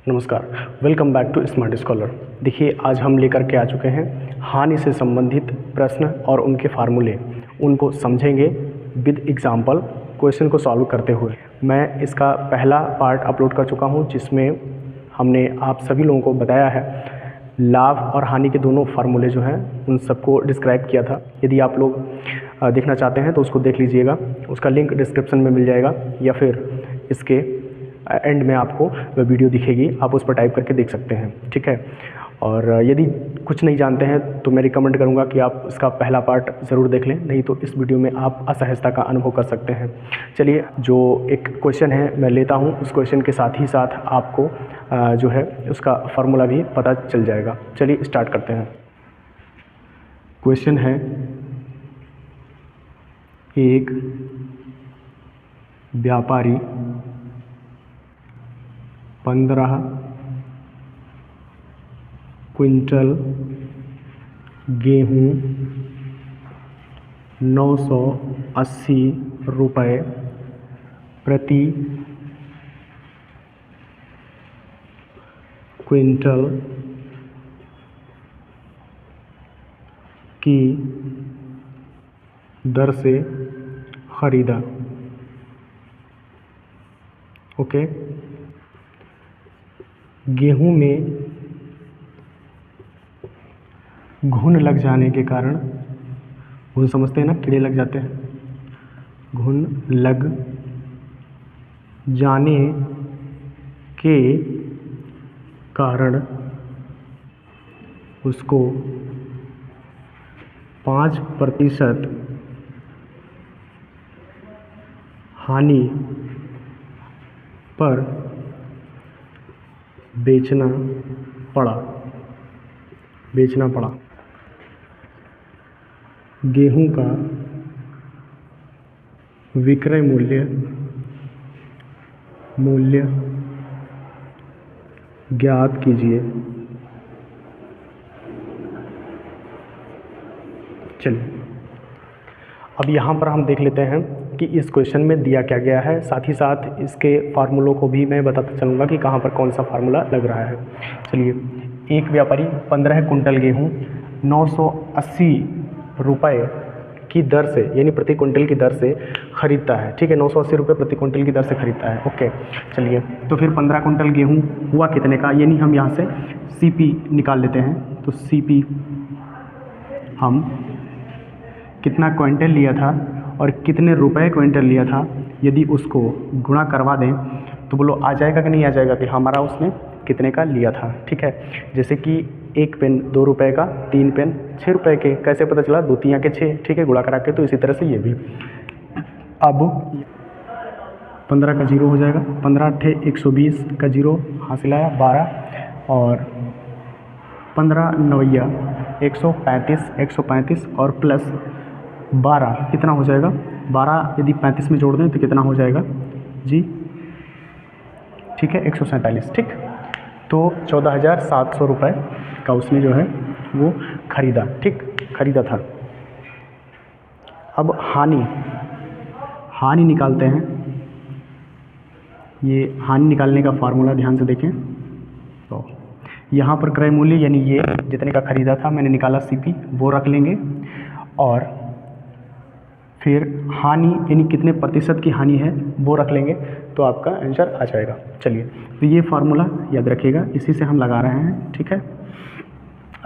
नमस्कार, welcome back to Smart Scholar. देखिए, आज हम लेकर के आ चुके हैं हानि से संबंधित प्रश्न और उनके फार्मूले, उनको समझेंगे विद एग्जाम्पल, क्वेश्चन को सॉल्व करते हुए। मैं इसका पहला पार्ट अपलोड कर चुका हूं, जिसमें हमने आप सभी लोगों को बताया है लाभ और हानि के दोनों फार्मूले जो हैं उन सबको डिस्क्राइब किया था। यदि आप लोग देखना चाहते हैं तो उसको देख लीजिएगा, उसका लिंक डिस्क्रिप्शन में मिल जाएगा या फिर इसके एंड में आपको वह वीडियो दिखेगी, आप उस पर टाइप करके देख सकते हैं। ठीक है, और यदि कुछ नहीं जानते हैं तो मैं रिकमेंड करूंगा कि आप इसका पहला पार्ट ज़रूर देख लें, नहीं तो इस वीडियो में आप असहजता का अनुभव कर सकते हैं। चलिए, जो एक क्वेश्चन है मैं लेता हूं, उस क्वेश्चन के साथ ही साथ आपको जो है उसका फार्मूला भी पता चल जाएगा। चलिए स्टार्ट करते हैं। क्वेश्चन है, एक व्यापारी 15 क्विंटल गेहूँ 980 रुपये प्रति क्विंटल की दर से खरीदा। ओके, गेहूं में घुन लग जाने के कारण, घुन समझते हैं ना, कीड़े लग जाते हैं, घुन लग जाने के कारण उसको 5% हानि पर बेचना पड़ा। गेहूं का विक्रय मूल्य ज्ञात कीजिए। चलिए, अब यहाँ पर हम देख लेते हैं कि इस क्वेश्चन में दिया क्या गया है, साथ ही साथ इसके फार्मूलों को भी मैं बताता चलूँगा कि कहाँ पर कौन सा फार्मूला लग रहा है। चलिए, एक व्यापारी 15 कुंटल गेहूँ 980 रुपये की दर से, यानी प्रति कुंटल की दर से खरीदता है। ठीक है, 980 रुपये प्रति कुंटल की दर से खरीदता है। ओके, चलिए, तो फिर 15 कुंटल गेहूँ हुआ कितने का, यानी हम यहाँ से CP निकाल लेते हैं। तो CP हम कितना क्विंटल लिया था और कितने रुपए क्विंटल लिया था, यदि उसको गुणा करवा दें तो बोलो आ जाएगा कि नहीं आ जाएगा कि हमारा उसने कितने का लिया था। ठीक है, जैसे कि एक पेन 2 रुपये का, 3 पेन 6 रुपये के, कैसे पता चला, 2 3 के 6। ठीक है, गुणा करा के, तो इसी तरह से ये भी। अब 15 का जीरो हो जाएगा, 15 × 120 का जीरो हासिल आया 12, और 15 9 135 और प्लस 12 कितना हो जाएगा, 12 यदि 35 में जोड़ दें तो कितना हो जाएगा जी, ठीक है 147। ठीक, तो 14,700 रुपये का उसने जो है वो खरीदा। ठीक, खरीदा था। अब हानि निकालते हैं। ये हानि निकालने का फार्मूला ध्यान से देखें। तो यहाँ पर क्रय मूल्य, यानी ये जितने का खरीदा था मैंने निकाला CP, वो रख लेंगे, और फिर हानि यानी कितने प्रतिशत की हानि है वो रख लेंगे, तो आपका आंसर आ जाएगा। चलिए, तो ये फार्मूला याद रखिएगा, इसी से हम लगा रहे हैं। ठीक है,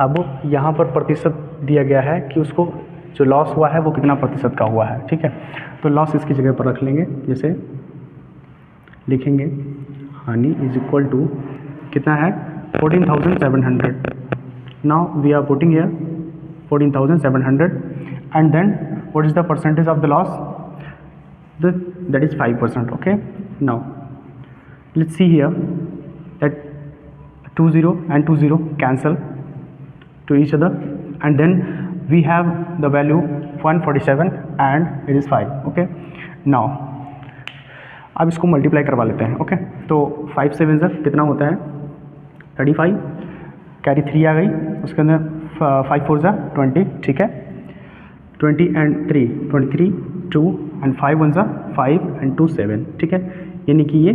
अब यहाँ पर प्रतिशत दिया गया है कि उसको जो लॉस हुआ है वो कितना प्रतिशत का हुआ है। ठीक है, तो लॉस इसकी जगह पर रख लेंगे, जैसे लिखेंगे हानि इज इक्वल टू कितना है 14,700। Now we are putting here 14,700 and then what is the percentage of the loss, that is 5%. okay, now let's see here that 20 and 20 cancel to each other, and then we have the value 147 and it is 5. okay, now अब इसको multiply करवा लेते हैं। Okay, तो 5 7 से कितना होता है 35, कैरी 3 आ गई, उसके अंदर 5 4 जा 20। ठीक है, 20 and 3 23, 2 and 5 1 5 and 2 7। ठीक है, यानी कि ये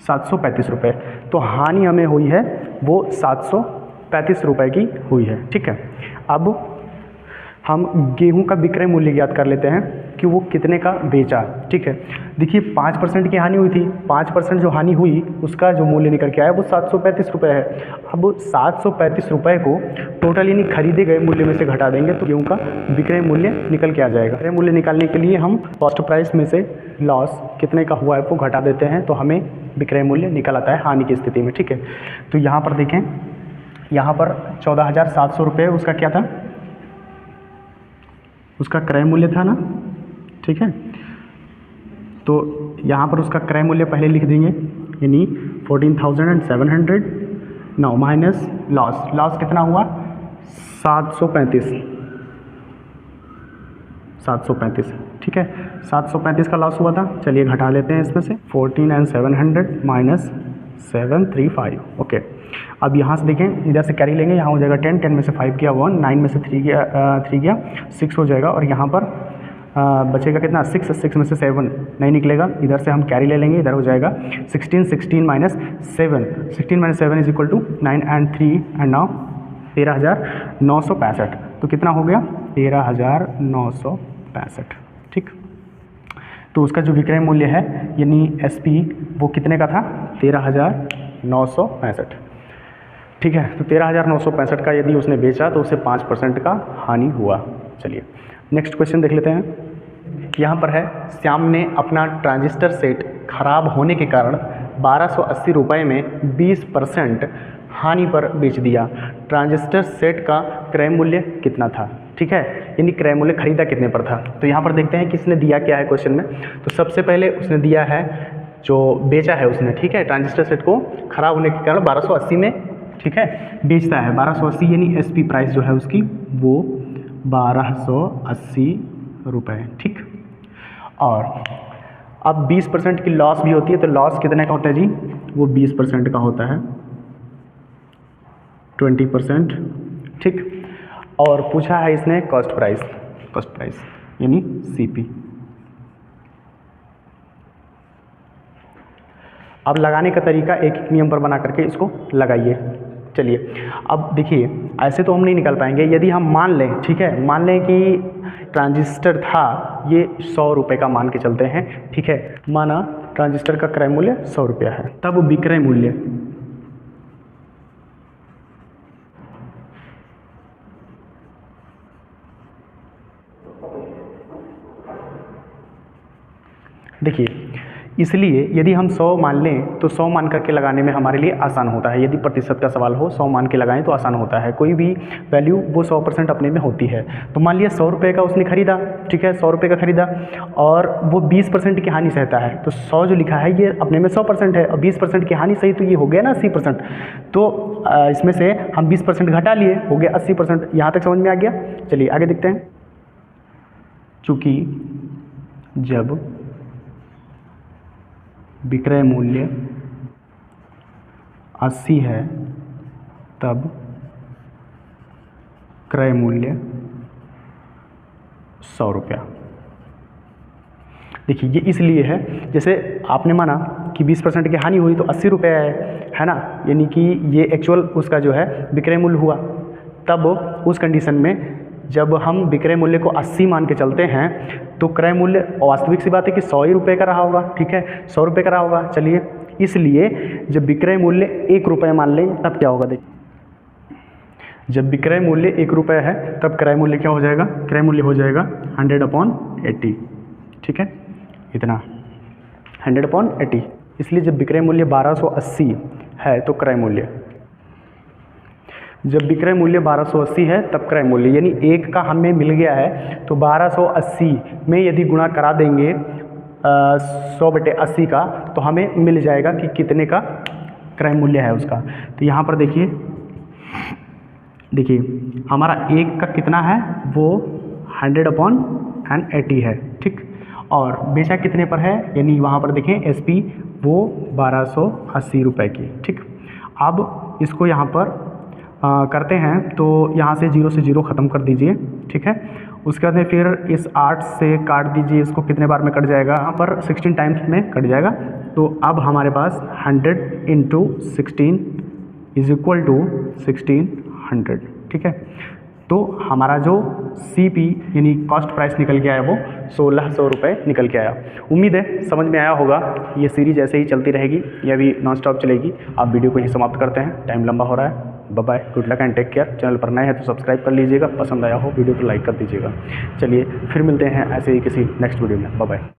735 रुपये। तो हानि हमें हुई है वो 735 रुपये की हुई है। ठीक है, अब हम गेहूं का विक्रय मूल्य ज्ञात कर लेते हैं कि वो कितने का बेचा। ठीक है, देखिए 5% की हानि हुई थी, 5% जो हानि हुई उसका जो मूल्य निकल के आया वो 735 रुपये है। अब 735 रुपये को टोटल यानी खरीदे गए मूल्य में से घटा देंगे तो गेहूं का विक्रय मूल्य निकल के आ जाएगा। विक्रय मूल्य निकालने के लिए हम कॉस्ट प्राइस में से लॉस कितने का हुआ है वो घटा देते हैं तो हमें विक्रय मूल्य निकल आता है हानि की स्थिति में। ठीक है, तो यहाँ पर देखें, यहाँ पर 14,700 रुपये उसका क्या था, उसका क्रय मूल्य था ना। ठीक है, तो यहाँ पर उसका क्रय मूल्य पहले लिख देंगे यानी 14,700 नाउ माइनस लॉस। लॉस कितना हुआ 735। ठीक है, 735 का लॉस हुआ था। चलिए घटा लेते हैं इसमें से 14,700 माइनस 735। ओके, अब यहाँ से देखें, इधर से कैरी लेंगे, यहाँ हो जाएगा 10, 10 में से 5 गया 1, 9 में से 3 गया 6 हो जाएगा, और यहाँ पर बचेगा कितना 6, 6 में से 7 नहीं निकलेगा, इधर से हम कैरी ले लेंगे, इधर हो जाएगा 16, 16 minus 7, 16 minus 7 is equal to 9 and 3 and now 13,965। तो कितना हो गया 13,965। ठीक, तो उसका जो विक्रय मूल्य है यानी SP वो कितने का था 13,965। ठीक है, तो 13,965 का यदि उसने बेचा तो उसे 5% का हानि हुआ। चलिए नेक्स्ट क्वेश्चन देख लेते हैं। यहाँ पर है, श्याम ने अपना ट्रांजिस्टर सेट खराब होने के कारण 1280 रुपये में 20% हानि पर बेच दिया। ट्रांजिस्टर सेट का क्रय मूल्य कितना था। ठीक है, यानी क्रय मूल्य खरीदा कितने पर था। तो यहाँ पर देखते हैं कि इसने दिया क्या है क्वेश्चन में। तो सबसे पहले उसने दिया है जो बेचा है उसने, ठीक है, ट्रांजिस्टर सेट को खराब होने के कारण 1280 में, ठीक है, बेचता है 1280 यानी SP प्राइस जो है उसकी वो 1280 रुपये। ठीक, और अब 20% की लॉस भी होती है, तो लॉस कितने का होता है जी, वो 20% का होता है 20%। ठीक, और पूछा है इसने कॉस्ट प्राइस यानी CP। अब लगाने का तरीका एक एक नियम पर बना करके इसको लगाइए। चलिए अब देखिए, ऐसे तो हम नहीं निकाल पाएंगे, यदि हम मान लें, ठीक है, मान लें कि ट्रांजिस्टर था ये 100 रुपये का मान के चलते हैं। ठीक है, माना ट्रांजिस्टर का क्रय मूल्य 100 रुपया है, तब विक्रय मूल्य देखिए, इसलिए यदि हम 100 मान लें तो 100 मान करके लगाने में हमारे लिए आसान होता है। यदि प्रतिशत का सवाल हो 100 मान के लगाएं तो आसान होता है, कोई भी वैल्यू वो 100% अपने में होती है। तो मान लिया 100 रुपये का उसने खरीदा, ठीक है, 100 रुपये का खरीदा और वो 20% की हानि सहता है। तो 100 जो लिखा है ये अपने में 100% है और 20% की हानि सही, तो ये हो गया ना 80%। तो इसमें से हम 20% घटा लिए, हो गया 80%। यहाँ तक समझ में आ गया। चलिए आगे देखते हैं। चूँकि जब विक्रय मूल्य 80 है तब क्रय मूल्य 100 रुपया। देखिए ये इसलिए है, जैसे आपने माना कि 20% की हानि हुई तो 80 रुपये है ना, यानी कि ये एक्चुअल उसका जो है विक्रय मूल्य हुआ। तब उस कंडीशन में जब हम विक्रय मूल्य को 80 मान के चलते हैं तो क्रय मूल्य वास्तविक सी बात है कि 100 ही रुपये का रहा होगा। ठीक है, 100 रुपये का रहा होगा। चलिए, इसलिए जब विक्रय मूल्य 1 रुपये मान लें तब क्या होगा। देखिए, जब विक्रय मूल्य 1 रुपये है तब क्रय मूल्य क्या हो जाएगा, क्रय मूल्य हो जाएगा 100/80। ठीक है, इतना 100/80। इसलिए जब विक्रय मूल्य 1280 है तो क्रय मूल्य, जब विक्रय मूल्य 1280 है तब क्रय मूल्य, यानी 1 का हमें मिल गया है तो 1280 में यदि गुणा करा देंगे 100/80 का तो हमें मिल जाएगा कि कितने का क्रय मूल्य है उसका। तो यहाँ पर देखिए हमारा 1 का कितना है वो 100/80 है। ठीक, और बेचा कितने पर है, यानी वहाँ पर देखें SP वो 1280 रुपये की। ठीक, अब इसको यहाँ पर करते हैं तो यहाँ से 0 से 0 ख़त्म कर दीजिए। ठीक है, उसके बाद में फिर इस 8 से काट दीजिए, इसको कितने बार में कट जाएगा, यहाँ पर 16 टाइम्स में कट जाएगा। तो अब हमारे पास 100 × 16 इज इक्वल टू 1600, ठीक है। तो हमारा जो CP यानी कॉस्ट प्राइस निकल के आया वो 1600 रुपये निकल के आया। उम्मीद है समझ में आया होगा। ये सीरीज ऐसे ही चलती रहेगी, ये अभी नॉन स्टॉप चलेगी। आप वीडियो को यहीं समाप्त करते हैं, टाइम लंबा हो रहा है। Bye bye, good luck and take care. Channel पर नए हैं तो सब्सक्राइब कर लीजिएगा, पसंद आया हो वीडियो को लाइक कर दीजिएगा। चलिए फिर मिलते हैं ऐसे ही किसी नेक्स्ट वीडियो में। Bye bye.